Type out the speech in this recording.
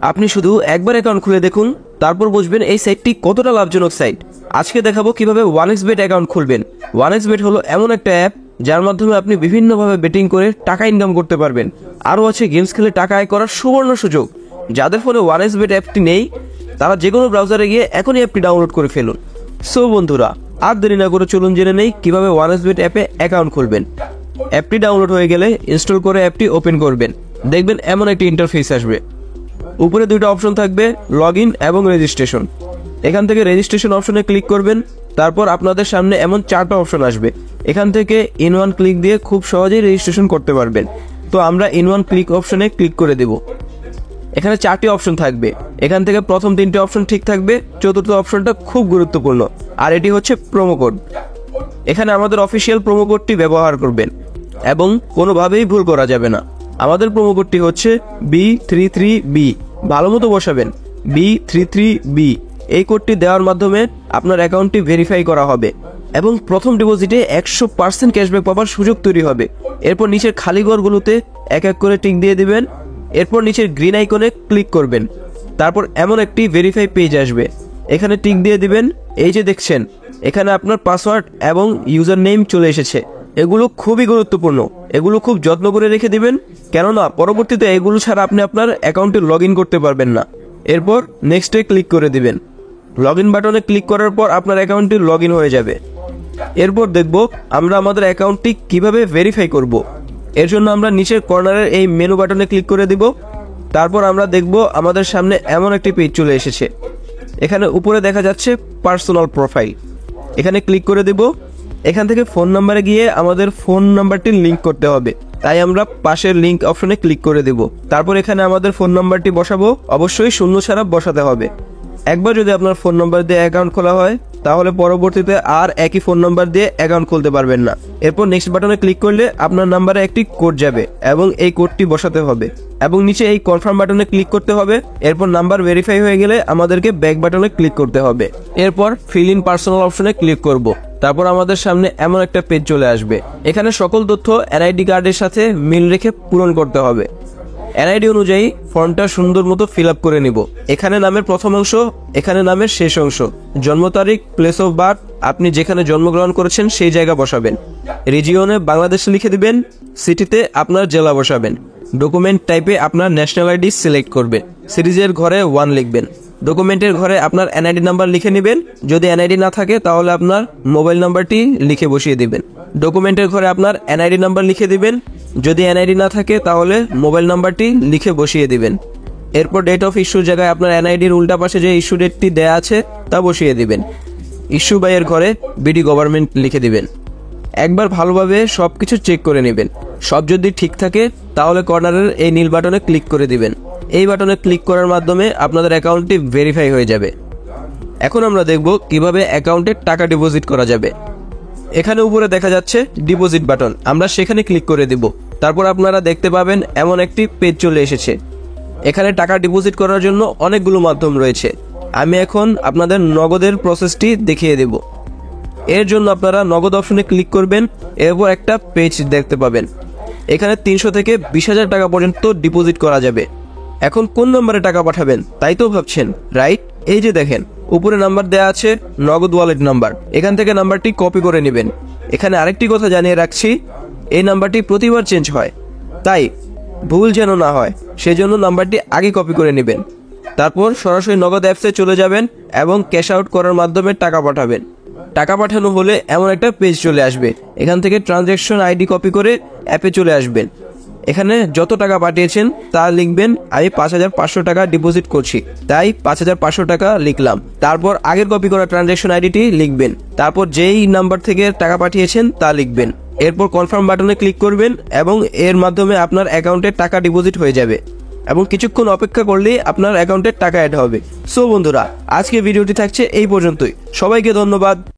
আপনি শুধু একবার অ্যাকাউন্ট খুলে দেখুন, তারপর বুঝবেন এই সাইটটি কতটা লাভজনক সাইট। আজকে দেখাবো কিভাবে 1xBet অ্যাকাউন্ট খুলবেন। 1xBet হলো এমন একটা অ্যাপ যার মাধ্যমে আপনি বিভিন্নভাবে বেটিং করে টাকা ইনকাম করতে পারবেন। আরও আছে গেমস খেলে টাকা আয় করার সুবর্ণ সুযোগ। যাদের ফোনে 1xBet অ্যাপটি নেই তারা যে কোনো ব্রাউজারে গিয়ে এখনই অ্যাপটি ডাউনলোড করে ফেলুন। সো বন্ধুরা, আর দেরি না করে চলুন জেনে নেই কিভাবে 1xBet অ্যাপে অ্যাকাউন্ট খুলবেন। অ্যাপটি ডাউনলোড হয়ে গেলে ইনস্টল করে অ্যাপটি ওপেন করবেন। দেখবেন এমন একটি ইন্টারফেস আসবে। উপরে দুইটা অপশন থাকবে, লগ ইন এবং রেজিস্ট্রেশন। এখান থেকে রেজিস্ট্রেশন অপশনে ক্লিক করবেন। তারপর আপনাদের সামনে এমন 4টা অপশন আসবে। এখান থেকে ইন ওয়ান ক্লিক দিয়ে খুব সহজেই রেজিস্ট্রেশন করতে পারবেন। তো আমরা ইন ওয়ান ক্লিক অপশনে ক্লিক করে দেব। এখানে 4টি অপশন থাকবে। এখান থেকে প্রথম 3টে অপশন ঠিক থাকবে, চতুর্থ অপশনটা খুব গুরুত্বপূর্ণ, আর এটি হচ্ছে প্রোমো কোড। এখানে আমাদের অফিসিয়াল প্রোমো কোডটি ব্যবহার করবেন এবং কোনোভাবেই ভুল করা যাবে না। আমাদের প্রোমো কোডটি হচ্ছে B33B। ভালো মতো বসাবেন, B33B। এই কোডটি দেওয়ার মাধ্যমে আপনার অ্যাকাউন্টটি ভেরিফাই করা হবে এবং প্রথম ডিপোজিটে 100% ক্যাশব্যাক পাওয়ার সুযোগ তৈরি হবে। এরপর নিচের খালি ঘরগুলোতে এক এক করে টিক দিয়ে দিবেন। এরপর নিচের গ্রিন আইকনে ক্লিক করবেন। তারপর এমন একটি ভেরিফাই পেজ আসবে, এখানে টিক দিয়ে দিবেন। এই যে দেখছেন, এখানে আপনার পাসওয়ার্ড এবং ইউজার নেম চলে এসেছে। এগুলো খুবই গুরুত্বপূর্ণ, এগুলো খুব যত্ন করে রেখে দিবেন, কেননা পরবর্তীতে এগুলো ছাড়া আপনি আপনার অ্যাকাউন্টে লগ ইন করতে পারবেন না। এরপর নেক্সটে ক্লিক করে দিবেন। লগ ইন বাটনে ক্লিক করার পর আপনার অ্যাকাউন্টটি লগ ইন হয়ে যাবে। এরপর দেখব আমরা আমাদের অ্যাকাউন্টটি কিভাবে ভেরিফাই করব। এর জন্য আমরা নিচের কর্নারের এই মেনু বাটনে ক্লিক করে দিব। তারপর আমরা দেখব আমাদের সামনে এমন একটি পেজ চলে এসেছে। এখানে উপরে দেখা যাচ্ছে পার্সোনাল প্রোফাইল, এখানে ক্লিক করে দেব। এখান থেকে ফোন নাম্বারে গিয়ে আমাদের ফোন নাম্বারটি লিঙ্ক করতে হবে, তাই আমরা পাশের লিঙ্ক অপশনে ক্লিক করে দেব। তারপর এখানে আমাদের ফোন নাম্বারটি বসাবো, অবশ্যই শূন্য ছাড়া বসাতে হবে। একবার যদি আপনার ফোন নাম্বার দিয়ে অ্যাকাউন্ট খোলা হয় তাহলে পরবর্তীতে আর একই ফোন নাম্বার দিয়ে অ্যাকাউন্ট খুলতে পারবেন না। এরপর নেক্সট বাটনে ক্লিক করলে আপনার নাম্বারে একটি কোড যাবে এবং এই কোডটি বসাতে হবে এবং নিচে এই কনফার্ম বাটনে ক্লিক করতে হবে। এরপর নাম্বার ভেরিফাই হয়ে গেলে আমাদেরকে ব্যাক বাটনে ক্লিক করতে হবে। এরপর ফিল ইন পার্সোনাল অপশনে ক্লিক করব। তারপর আমাদের সামনে এমন একটা পেজ চলে আসবে। এখানে সকল তথ্য এনআইডি কার্ডের সাথে মিল রেখে পূরণ করতে হবে। এনআইডি অনুযায়ী ফর্মটা সুন্দর মতো ফিল আপ করে নিব। এখানে নামের প্রথম অংশ, এখানে নামের শেষ অংশ, জন্ম তারিখ, প্লেস অফ বার্থ, আপনি যেখানে জন্মগ্রহণ করেছেন সেই জায়গা বসাবেন। রিজিয়নে বাংলাদেশ লিখে দিবেন, সিটিতে আপনার জেলা বসাবেন। ডকুমেন্ট টাইপে আপনার ন্যাশনাল আইডি সিলেক্ট করবেন। সিরিজের ঘরে 1 লিখবেন। ডকুমেন্টের ঘরে আপনার এনআইডি নাম্বার লিখে নেবেন। যদি এনআইডি না থাকে তাহলে আপনার মোবাইল নাম্বারটি লিখে বসিয়ে দিবেন। ডকুমেন্টের ঘরে আপনার এনআইডি নাম্বার লিখে দিবেন। যদি এনআইডি না থাকে তাহলে মোবাইল নাম্বারটি লিখে বসিয়ে দিবেন। এরপর ডেট অফ ইস্যুর জায়গায় আপনার এনআইডির উল্টা পাশে যে ইস্যু ডেটটি দেয়া আছে তা বসিয়ে দিবেন। ইস্যু বাইয়ের ঘরে বিডি গভর্নমেন্ট লিখে দিবেন। একবার ভালোভাবে সবকিছু চেক করে নেবেন। সব যদি ঠিক থাকে তাহলে কর্নারের এই নীল বাটনে ক্লিক করে দিবেন। এই বাটনে ক্লিক করার মাধ্যমে আপনাদের অ্যাকাউন্টটি ভেরিফাই হয়ে যাবে। এখন আমরা দেখব কিভাবে অ্যাকাউন্টে টাকা ডিপোজিট করা যাবে। এখানে উপরে দেখা যাচ্ছে ডিপোজিট বাটন, আমরা সেখানে ক্লিক করে দেব। তারপর আপনারা দেখতে পাবেন এমন একটি পেজ চলে এসেছে। এখানে টাকা ডিপোজিট করার জন্য অনেকগুলো মাধ্যম রয়েছে। আমি এখন আপনাদের নগদের প্রসেসটি দেখিয়ে দেব। এর জন্য আপনারা নগদ অপশনে ক্লিক করবেন। এরপর একটা পেজ দেখতে পাবেন। এখানে 300 থেকে 20,000 টাকা পর্যন্ত ডিপোজিট করা যাবে। এখন কোন নম্বরে টাকা পাঠাবেন তাই তো ভাবছেন, রাইট? এই যে দেখেন উপরে নাম্বার দেয়া আছে, নগদ ওয়ালেট নাম্বার। এখান থেকে নাম্বারটি কপি করে নেবেন। এখানে আরেকটি কথা জানিয়ে রাখছি, এই নাম্বারটি প্রতিবার চেঞ্জ হয়, তাই ভুল যেন না হয় সেজন্য নাম্বারটি আগে কপি করে নেবেন। তারপর সরাসরি নগদ অ্যাপসে চলে যাবেন এবং ক্যাশ আউট করার মাধ্যমে টাকা পাঠাবেন। টাকা পাঠানো হলে এমন একটা পেজ চলে আসবে। এখান থেকে ট্রানজ্যাকশন আইডি কপি করে অ্যাপে চলে আসবেন। এখানে যত টাকা পাঠিয়েছেন তা লিখবেন। আমি 5,500 টাকা ডিপোজিট করছি, তাই 5,500 টাকা লিখলাম। তারপর আগের কপি করা ট্রানজ্যাকশন আইডিটি লিখবেন। তারপর যেই নাম্বার থেকে টাকা পাঠিয়েছেন তা লিখবেন। এরপর কনফার্ম বাটনে ক্লিক করবেন এবং এর মাধ্যমে আপনার অ্যাকাউন্টে টাকা ডিপোজিট হয়ে যাবে এবং কিছুক্ষণ অপেক্ষা করলেই আপনার অ্যাকাউন্টে টাকা অ্যাড হবে। সো বন্ধুরা, আজকে ভিডিওটি থাকছে এই পর্যন্তই। সবাইকে ধন্যবাদ।